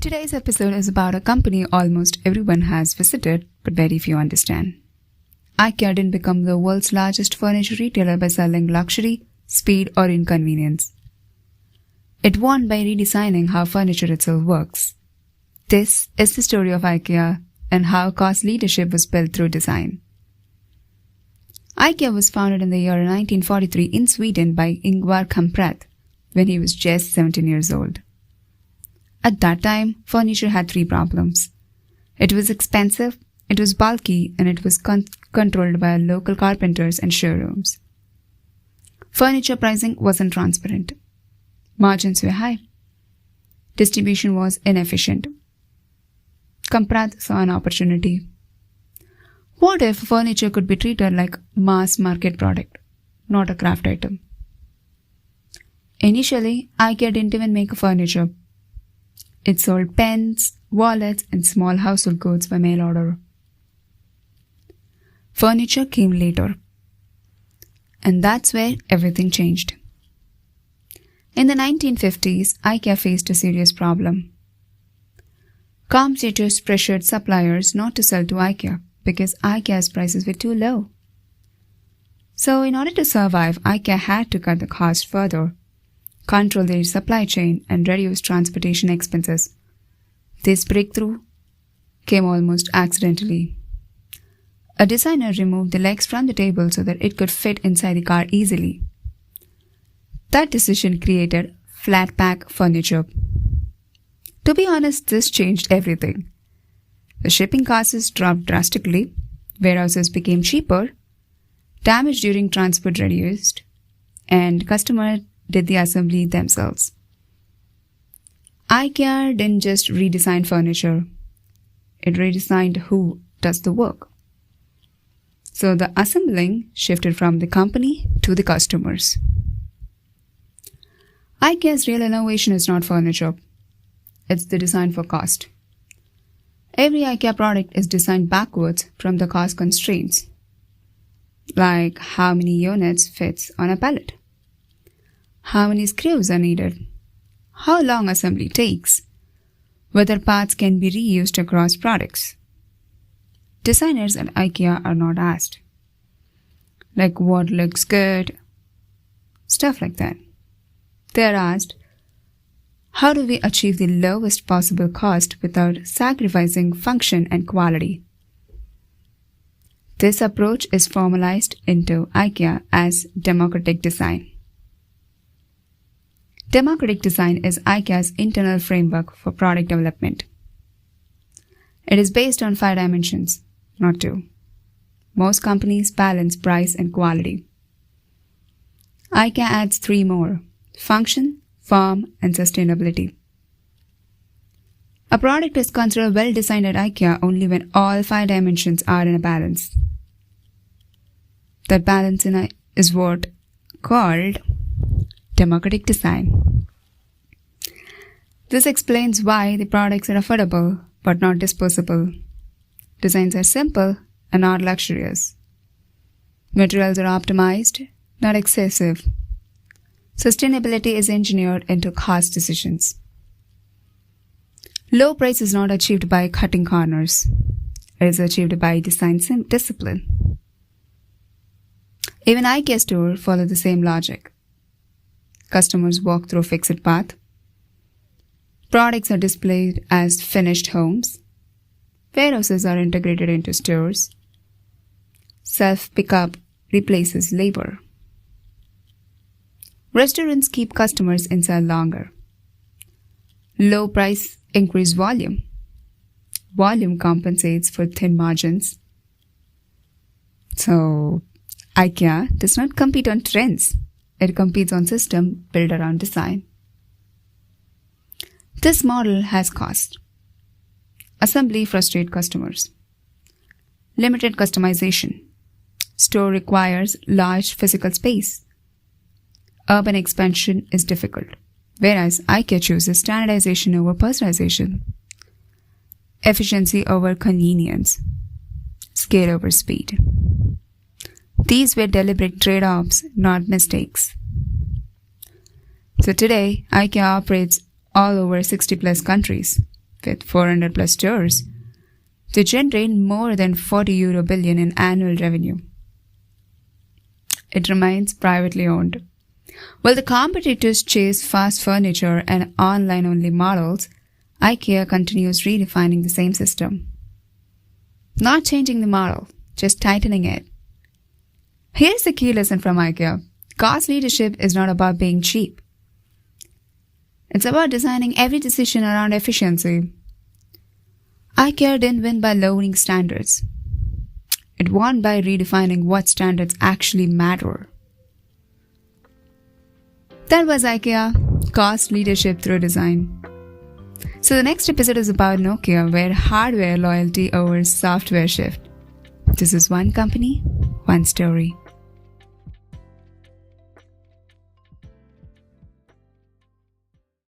Today's episode is about a company almost everyone has visited, but very few understand. Ikea didn't become the world's largest furniture retailer by selling luxury, speed, or inconvenience. It won by redesigning how furniture itself works. This is the story of Ikea and how cost leadership was built through design. Ikea was founded in the year 1943 in Sweden by Ingvar Kamprad when he was just 17 years old. At that time, furniture had three problems. It was expensive, it was bulky, and it was controlled by local carpenters and showrooms. Furniture pricing wasn't transparent. Margins were high. Distribution was inefficient. Kamprad saw an opportunity. What if furniture could be treated like mass market product, not a craft item? Initially, Ikea didn't even make furniture. It sold pens, wallets, and small household goods by mail order. Furniture came later. And that's where everything changed. In the 1950s, Ikea faced a serious problem. Commentators pressured suppliers not to sell to Ikea because Ikea's prices were too low. So in order to survive, Ikea had to cut the cost further, control their supply chain, and reduce transportation expenses. This breakthrough came almost accidentally. A designer removed the legs from the table so that it could fit inside the car easily. That decision created flat pack furniture. To be honest, this changed everything. The shipping costs dropped drastically, warehouses became cheaper, damage during transport reduced, and customers did the assembly themselves. Ikea didn't just redesign furniture, it redesigned who does the work. So the assembling shifted from the company to the customers. Ikea's real innovation is not furniture, it's the design for cost. Every Ikea product is designed backwards from the cost constraints, like how many units fits on a pallet, how many screws are needed, how long assembly takes, whether parts can be reused across products. Designers at Ikea are not asked, like what looks good, stuff like that. They are asked, how do we achieve the lowest possible cost without sacrificing function and quality? This approach is formalized into Ikea as democratic design. Democratic design is Ikea's internal framework for product development. It is based on 5 dimensions, not 2. Most companies balance price and quality. Ikea adds 3 more: function, form, and sustainability. A product is considered well designed at Ikea only when all 5 dimensions are in a balance. That balance is what called democratic design. This explains why the products are affordable but not disposable. Designs are simple and not luxurious. Materials are optimized, not excessive. Sustainability is engineered into cost decisions. Low price is not achieved by cutting corners. It is achieved by design discipline. Even Ikea stores follow the same logic. Customers walk through a fixed path. Products are displayed as finished homes. Warehouses are integrated into stores. Self-pickup replaces labor. Restaurants keep customers inside longer. Low price increase volume. Volume compensates for thin margins. So, Ikea does not compete on trends. It competes on systems built around design. This model has cost. Assembly frustrates customers. Limited customization. Store requires large physical space. Urban expansion is difficult, whereas Ikea chooses standardization over personalization. Efficiency over convenience. Scale over speed. These were deliberate trade-offs, not mistakes. So today, Ikea operates all over 60 plus countries. with 400 plus stores to generate more than €40 billion in annual revenue. It remains privately owned. While the competitors chase fast furniture and online-only models, Ikea continues redefining the same system. Not changing the model, just tightening it. Here's the key lesson from Ikea. Cost leadership is not about being cheap. It's about designing every decision around efficiency. Ikea didn't win by lowering standards. It won by redefining what standards actually matter. That was Ikea, cost leadership through design. So the next episode is about Nokia, where hardware loyalty over software shift. This is one company, one story.